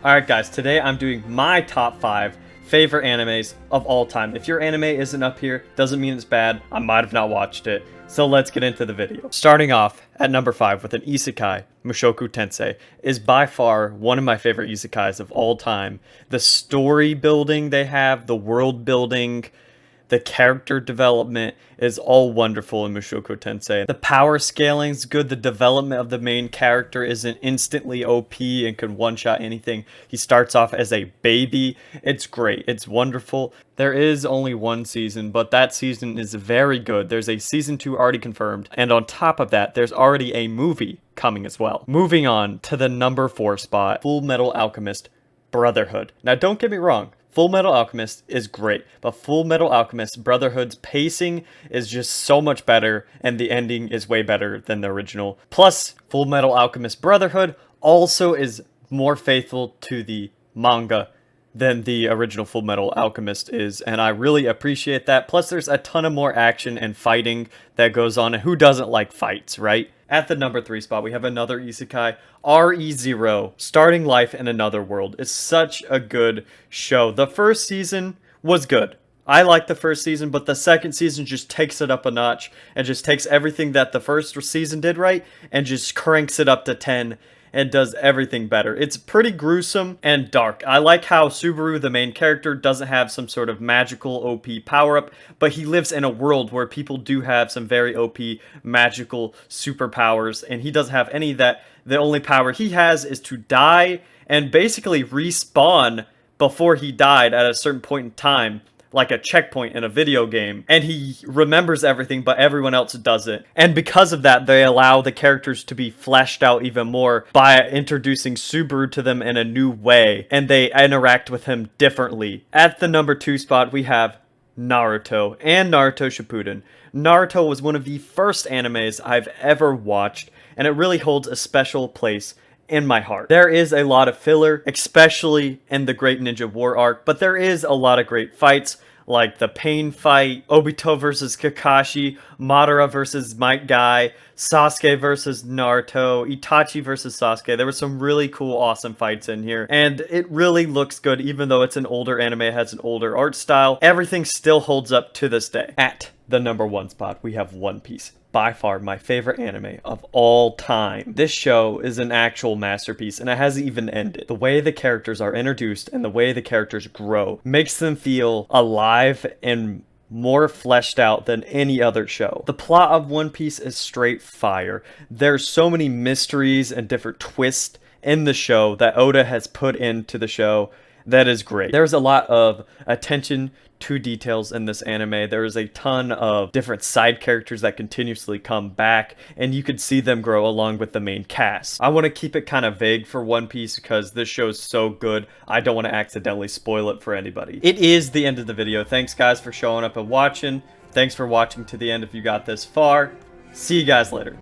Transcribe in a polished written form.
Alright guys, today I'm doing my top 5 favorite animes of all time. If your anime isn't up here, doesn't mean it's bad. I might have not watched it. So let's get into the video. Starting off at number 5 with an isekai, Mushoku Tensei is by far one of my favorite isekais of all time. The story building they have, the world building, the character development is all wonderful in Mushoku Tensei. The power scaling's good, the development of the main character isn't instantly OP and can one-shot anything. He starts off as a baby. It's great, it's wonderful. There is only one season, but that season is very good. There's a season 2 already confirmed, and on top of that, there's already a movie coming as well. Moving on to the number 4 spot, Full Metal Alchemist Brotherhood. Now don't get me wrong, Full Metal Alchemist is great, but Full Metal Alchemist Brotherhood's pacing is just so much better, and the ending is way better than the original. Plus, Full Metal Alchemist Brotherhood also is more faithful to the manga than the original Full Metal Alchemist is, and I really appreciate that. Plus, there's a ton of more action and fighting that goes on, and who doesn't like fights, right? At the number 3 spot, we have another isekai, Re:Zero, Starting Life in Another World. It's such a good show. The first season was good. I like the first season, but the second season just takes it up a notch and just takes everything that the first season did right and just cranks it up to 10 and does everything better. It's pretty gruesome and dark. I like how Subaru, the main character, doesn't have some sort of magical OP power-up, but he lives in a world where people do have some very OP magical superpowers, and he doesn't have any of that. The only power he has is to die and basically respawn before he died at a certain point in time, like a checkpoint in a video game, and he remembers everything, but everyone else doesn't. And because of that, they allow the characters to be fleshed out even more by introducing Subaru to them in a new way, and they interact with him differently. At the number 2 spot, we have Naruto and Naruto Shippuden. Naruto was one of the first animes I've ever watched, and it really holds a special place in my heart. There is a lot of filler, especially in the Great Ninja War arc, but there is a lot of great fights, like the Pain fight, Obito versus Kakashi, Madara versus Might Guy, Sasuke versus Naruto, Itachi versus Sasuke. There were some really cool, awesome fights in here, and it really looks good. Even though it's an older anime, it has an older art style, everything still holds up to this day. At the number 1 spot, we have One Piece. By far my favorite anime of all time. This show is an actual masterpiece, and it hasn't even ended. The way the characters are introduced and the way the characters grow makes them feel alive and more fleshed out than any other show. The plot of One Piece is straight fire. There's so many mysteries and different twists in the show that Oda has put into the show that is great. There's a lot of attention to details in this anime. There is a ton of different side characters that continuously come back, and you could see them grow along with the main cast. I want to keep it kind of vague for One Piece because this show is so good. I don't want to accidentally spoil it for anybody. It is the end of the video. Thanks guys for showing up and watching. Thanks for watching to the end if you got this far. See you guys later.